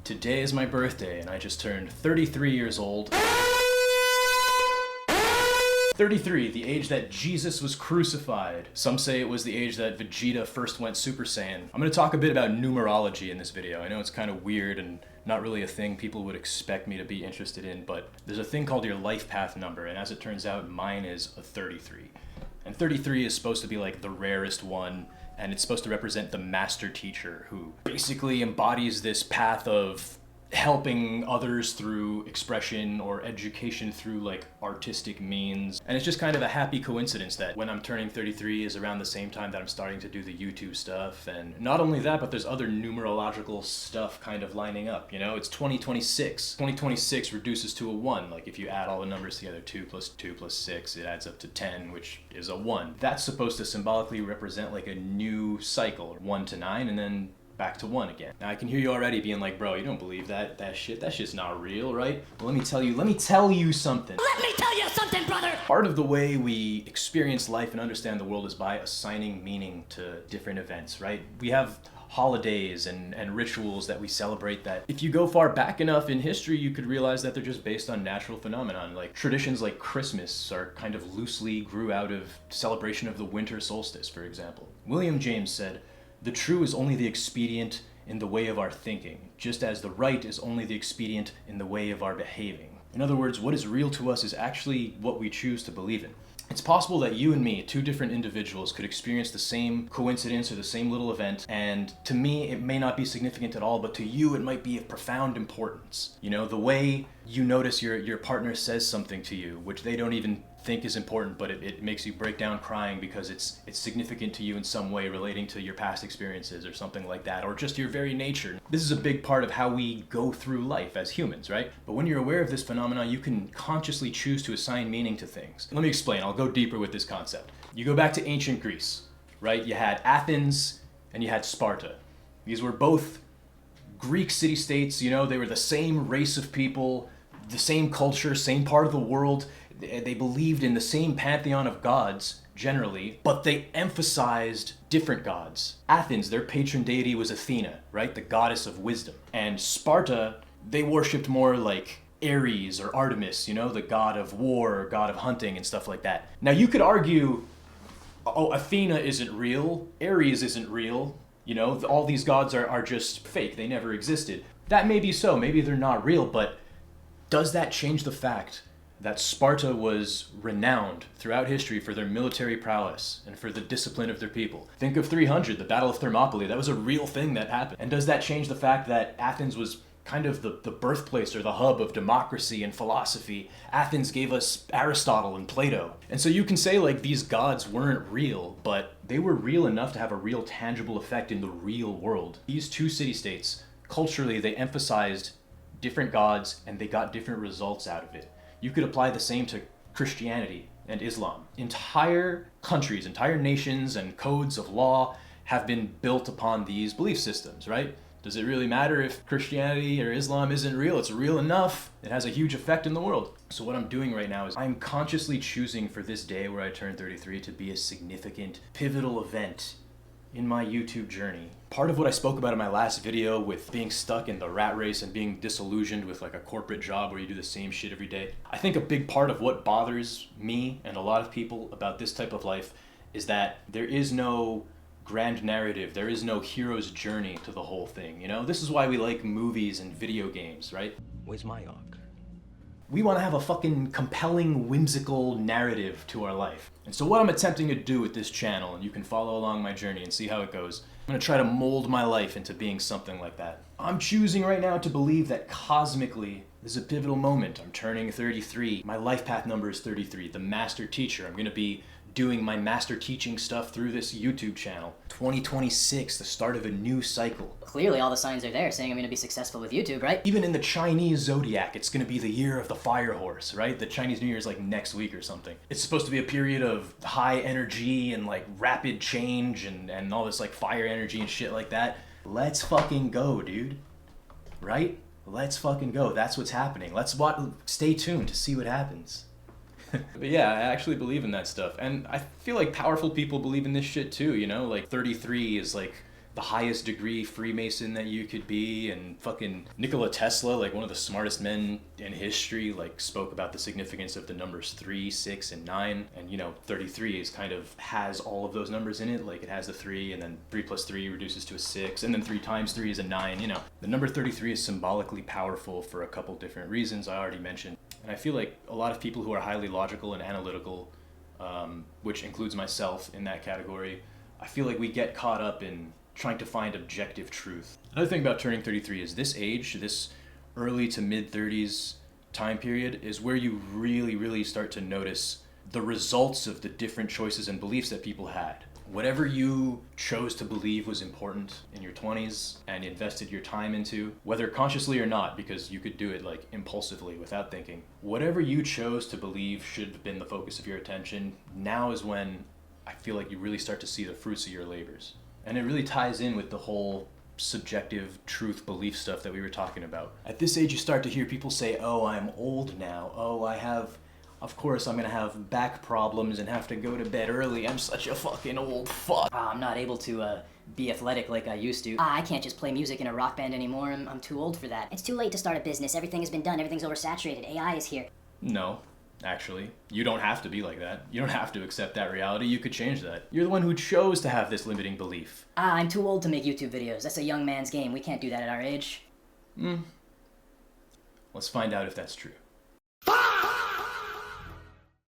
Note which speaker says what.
Speaker 1: Today is my birthday and I just turned 33 years old. 33, the age that Jesus was crucified. Some say it was the age that Vegeta first went Super Saiyan. I'm gonna talk a bit about numerology in this video. I know it's kind of weird and not really a thing people would expect me to be interested in, but there's a thing called your life path number, and as it turns out, mine is a 33. And 33 is supposed to be like the rarest one, and it's supposed to represent the master teacher who basically embodies this path of helping others through expression or education through like artistic means. And it's just kind of a happy coincidence that when I'm turning 33 is around the same time that I'm starting to do the YouTube stuff. And not only that, but there's other numerological stuff kind of lining up, you know? It's 2026. 2026 reduces to a 1. Like if you add all the numbers together, 2 plus 2 plus 6, it adds up to 10, which is a 1. That's supposed to symbolically represent like a new cycle, 1 to 9, and then back to 1 again. Now I can hear you already being like, bro, you don't believe that shit? That shit's not real, right? Well, let me tell you something.
Speaker 2: Let me tell you something, brother!
Speaker 1: Part of the way we experience life and understand the world is by assigning meaning to different events, right? We have holidays and rituals that we celebrate that if you go far back enough in history, you could realize that they're just based on natural phenomenon. Like traditions like Christmas are kind of loosely grew out of celebration of the winter solstice, for example. William James said, "The true is only the expedient in the way of our thinking, just as the right is only the expedient in the way of our behaving." In other words, what is real to us is actually what we choose to believe in. It's possible that you and me, two different individuals, could experience the same coincidence or the same little event, and to me it may not be significant at all, but to you it might be of profound importance. You know, the way you notice your partner says something to you, which they don't even think is important, but it makes you break down crying because it's significant to you in some way relating to your past experiences or something like that, or just your very nature. This is a big part of how we go through life as humans, right? But when you're aware of this phenomenon, you can consciously choose to assign meaning to things. Let me explain, I'll go deeper with this concept. You go back to ancient Greece, right? You had Athens and you had Sparta. These were both Greek city-states, you know, they were the same race of people, the same culture, same part of the world. They believed in the same pantheon of gods, generally, but they emphasized different gods. Athens, their patron deity was Athena, right? The goddess of wisdom. And Sparta, they worshipped more like Ares or Artemis, you know, the god of war, god of hunting and stuff like that. Now you could argue, oh, Athena isn't real, Ares isn't real, you know, all these gods are just fake, they never existed. That may be so, maybe they're not real, but does that change the fact that Sparta was renowned throughout history for their military prowess and for the discipline of their people? Think of 300, the Battle of Thermopylae. That was a real thing that happened. And does that change the fact that Athens was kind of the birthplace or the hub of democracy and philosophy? Athens gave us Aristotle and Plato. And so you can say like these gods weren't real, but they were real enough to have a real tangible effect in the real world. These two city-states, culturally, they emphasized different gods and they got different results out of it. You could apply the same to Christianity and Islam. Entire countries, entire nations and codes of law have been built upon these belief systems, right? Does it really matter if Christianity or Islam isn't real? It's real enough. It has a huge effect in the world. So what I'm doing right now is I'm consciously choosing for this day where I turn 33 to be a significant, pivotal event in my YouTube journey. Part of what I spoke about in my last video with being stuck in the rat race and being disillusioned with like a corporate job where you do the same shit every day. I think a big part of what bothers me and a lot of people about this type of life is that there is no grand narrative. There is no hero's journey to the whole thing, you know? This is why we like movies and video games, right?
Speaker 3: Where's my arc?
Speaker 1: We want to have a fucking compelling, whimsical narrative to our life. And so what I'm attempting to do with this channel, and you can follow along my journey and see how it goes, I'm going to try to mold my life into being something like that. I'm choosing right now to believe that cosmically, this is a pivotal moment. I'm turning 33. My life path number is 33, the master teacher. I'm going to be doing my master teaching stuff through this YouTube channel. 2026, the start of a new cycle.
Speaker 2: Clearly all the signs are there saying I'm going to be successful with YouTube, right?
Speaker 1: Even in the Chinese zodiac, it's going to be the year of the fire horse, right? The Chinese New Year is like next week or something. It's supposed to be a period of high energy and like rapid change and all this like fire energy and shit like that. Let's fucking go, dude. Right? Let's fucking go. That's what's happening. Stay tuned to see what happens. But yeah, I actually believe in that stuff. And I feel like powerful people believe in this shit too, you know? Like 33 is like the highest degree Freemason that you could be, and fucking Nikola Tesla, like one of the smartest men in history, like spoke about the significance of the numbers 3, 6, and 9. And 33 is kind of has all of those numbers in it. Like it has the 3, and then 3 plus 3 reduces to a 6, and then 3 times 3 is a 9. The number 33 is symbolically powerful for a couple different reasons I already mentioned. And I feel like a lot of people who are highly logical and analytical, which includes myself in that category, I feel like we get caught up in trying to find objective truth. Another thing about turning 33 is this age, this early to mid 30s time period, is where you really, really start to notice the results of the different choices and beliefs that people had. Whatever you chose to believe was important in your 20s and invested your time into, whether consciously or not, because you could do it like impulsively without thinking, whatever you chose to believe should have been the focus of your attention, now is when I feel like you really start to see the fruits of your labors. And it really ties in with the whole subjective truth belief stuff that we were talking about. At this age, you start to hear people say, oh, I'm old now. Oh, of course I'm gonna have back problems and have to go to bed early. I'm such a fucking old fuck.
Speaker 2: I'm not able to be athletic like I used to. I can't just play music in a rock band anymore. I'm too old for that.
Speaker 3: It's too late to start a business. Everything has been done. Everything's oversaturated. AI is here.
Speaker 1: No. Actually, you don't have to be like that. You don't have to accept that reality. You could change that. You're the one who chose to have this limiting belief.
Speaker 2: I'm too old to make YouTube videos. That's a young man's game. We can't do that at our age.
Speaker 1: Let's find out if that's true.